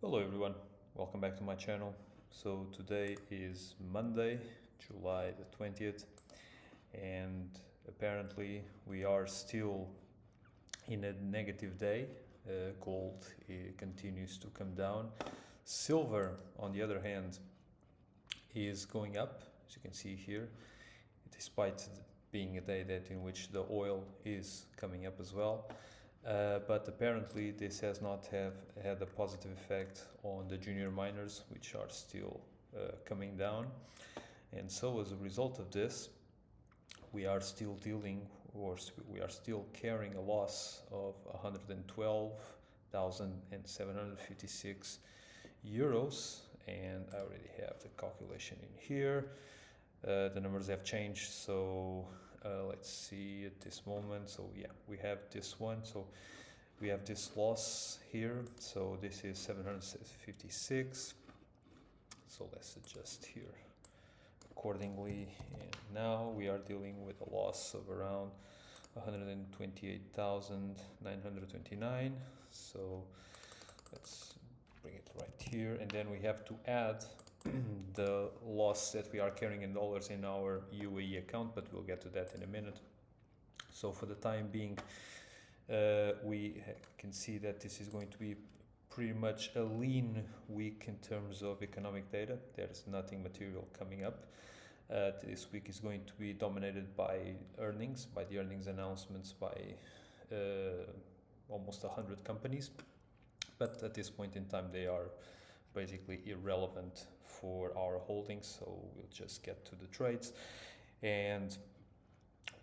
Hello everyone, welcome back to my channel. So today is Monday, July the 20th, and apparently we are still in a negative day. Gold continues to come down. Silver, on the other hand, is going up, as you can see here, despite being a day in which the oil is coming up as well. But apparently this has not had a positive effect on the junior miners, which are still coming down. And so as a result of this, we are still carrying a loss of 112,756 euros. And I already have the calculation in here. The numbers have changed, so let's see at this moment. So yeah, we have this one, so we have this loss here, so this is 756, so let's adjust here accordingly. And now we are dealing with a loss of around 128,929, so let's bring it right here, and then we have to add the loss that we are carrying in dollars in our UAE account, but we'll get to that in a minute. So for the time being, we can see that this is going to be pretty much a lean week in terms of economic data. There's nothing material coming up. This week is going to be dominated by the earnings announcements by almost 100 companies, but at this point in time they are basically irrelevant for our holdings, so we'll just get to the trades. And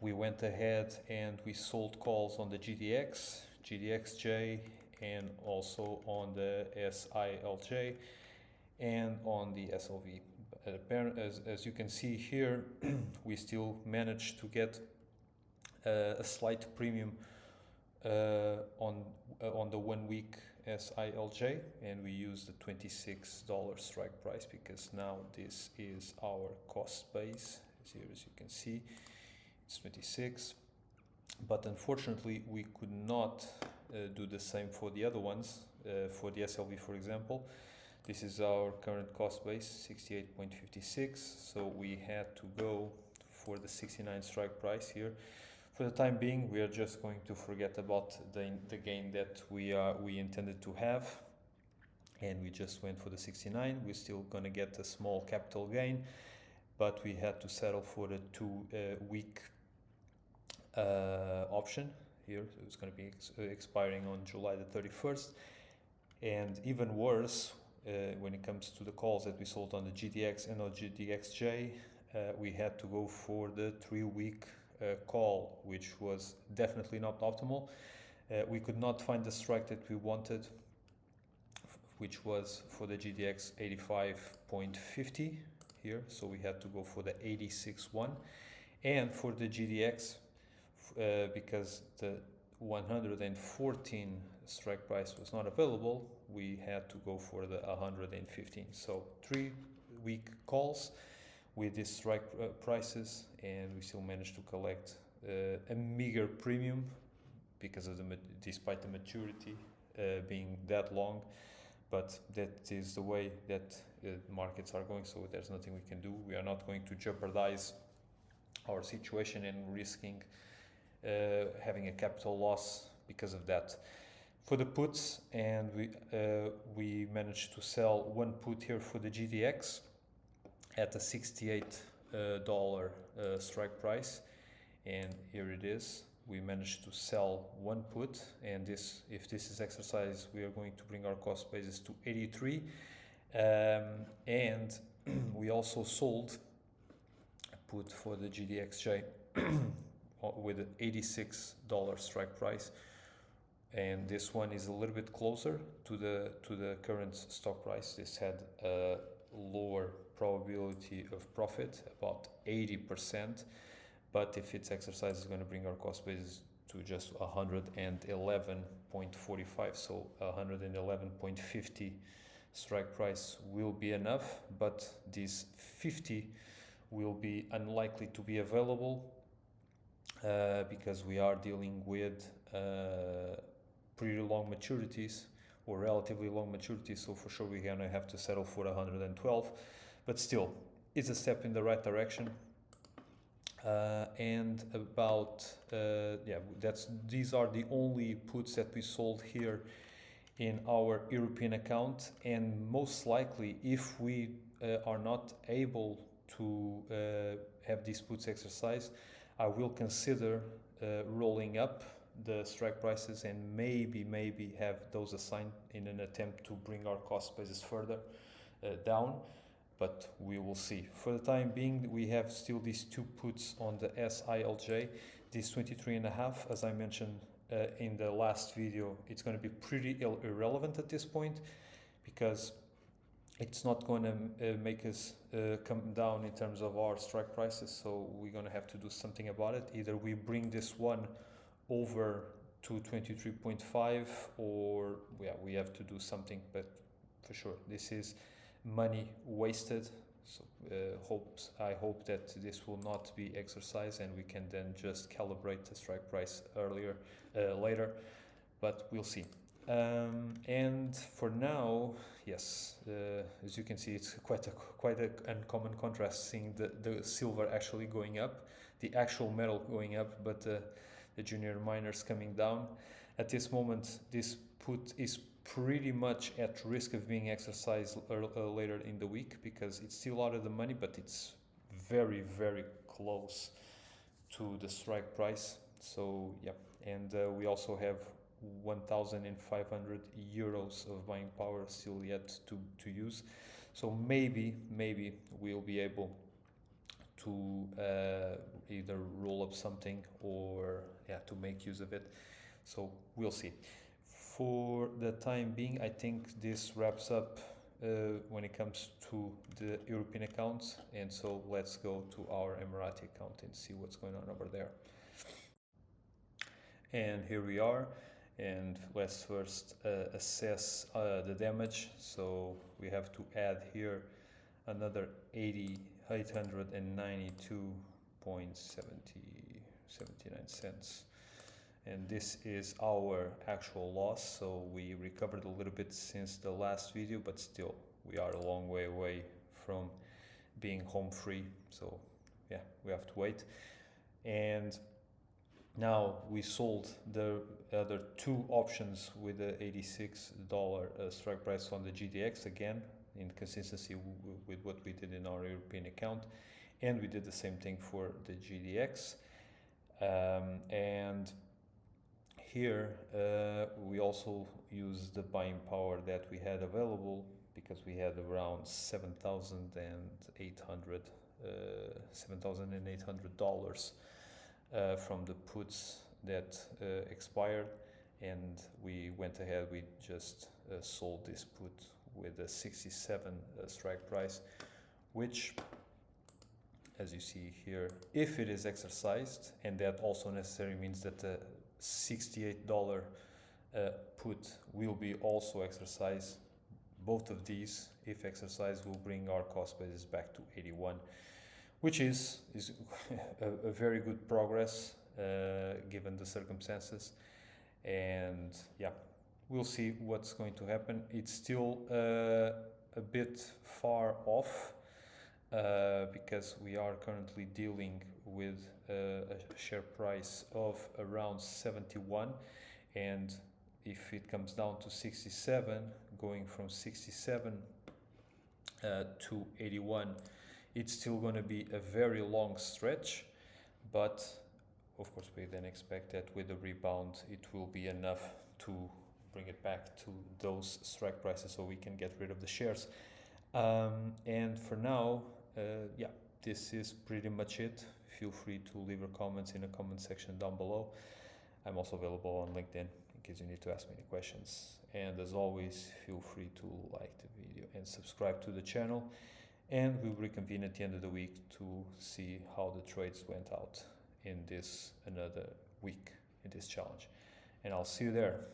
we went ahead and we sold calls on the GDXJ, and also on the SILJ and on the SLV. As you can see here, we still managed to get a slight premium on the 1 week SILJ, and we use the $26 strike price because now this is our cost base. Here, as you can see, it's 26, but unfortunately we could not do the same for the other ones. For the SLV, for example, this is our current cost base, 68.56, so we had to go for the 69 strike price here. For the time being, we are just going to forget about the gain that we intended to have, and we just went for the 69. We're still going to get a small capital gain, but we had to settle for the 2 week option here. It was going to be expiring on July the 31st. And even worse, when it comes to the calls that we sold on the GDX and on GDXJ, we had to go for the 3 week call, which was definitely not optimal. We could not find the strike that we wanted, which was for the GDX 85.50 here, so we had to go for the 86.1, and for the GDX, because the 114 strike price was not available, we had to go for the 115. So 3 week calls with these strike prices, and we still managed to collect a meager premium because of despite the maturity being that long. But that is the way that markets are going, so there's nothing we can do. We are not going to jeopardize our situation and risking having a capital loss because of that. For the puts, and we managed to sell one put here for the GDX at a $68 strike price, and here it is. We managed to sell one put, and this, if this is exercised, we are going to bring our cost basis to 83. And we also sold a put for the GDXJ with an $86 strike price, and this one is a little bit closer to the current stock price. This had a lower probability of profit, about 80%, but if it's exercised, it's going to bring our cost basis to just 111.45, so 111.50 strike price will be enough, but this 50 will be unlikely to be available because we are dealing with pretty long maturities or relatively long maturity, so for sure we're gonna have to settle for 112, but still it's a step in the right direction. And about these are the only puts that we sold here in our European account, and most likely if we are not able to have these puts exercised, I will consider rolling up the strike prices and maybe have those assigned in an attempt to bring our cost basis further down, but we will see. For the time being, we have still these two puts on the SILJ, this 23.5, as I mentioned in the last video. It's going to be pretty irrelevant at this point, because it's not going to make us come down in terms of our strike prices, so we're going to have to do something about it. Either we bring this one over to 23.5, or we have to do something, but for sure this is money wasted. So I hope that this will not be exercised and we can then just calibrate the strike price later, but we'll see. And for now, yes, as you can see, it's quite an uncommon contrast, seeing the silver actually going up, the actual metal going up, but the junior miners coming down. At this moment, this put is pretty much at risk of being exercised later in the week, because it's still out of the money, but it's very, very close to the strike price. So yeah, and we also have 1,500 euros of buying power still yet to use. So maybe we'll be able to either roll up something or to make use of it. So we'll see. For the time being, I think this wraps up when it comes to the European accounts, and so let's go to our Emirati account and see what's going on over there. And here we are, and let's first assess the damage. So we have to add here another 892.79 cents. And this is our actual loss, so we recovered a little bit since the last video, but still we are a long way away from being home free, so yeah, we have to wait. And now we sold the other two options with the $86 strike price on the GDX, again in consistency with what we did in our European account, and we did the same thing for the GDX. And here we also used the buying power that we had available, because we had around $7,800 from the puts that expired, and we went ahead, we just sold this put with a 67 strike price, which, as you see here, if it is exercised, and that also necessarily means that the $68 put will be also exercised. Both of these, if exercised, will bring our cost basis back to 81, which is a very good progress given the circumstances. And yeah, we'll see what's going to happen. It's still a bit far off because we are currently dealing with a share price of around 71, and if it comes down to 67, going from 67 to 81, it's still going to be a very long stretch, but of course we then expect that with the rebound it will be enough to bring it back to those strike prices so we can get rid of the shares. And for now, yeah, this is pretty much it. Feel free to leave your comments in the comment section down below. I'm also available on LinkedIn in case you need to ask me any questions. And as always, feel free to like the video and subscribe to the channel. And we'll reconvene at the end of the week to see how the trades went out in this another week in this challenge. And I'll see you there.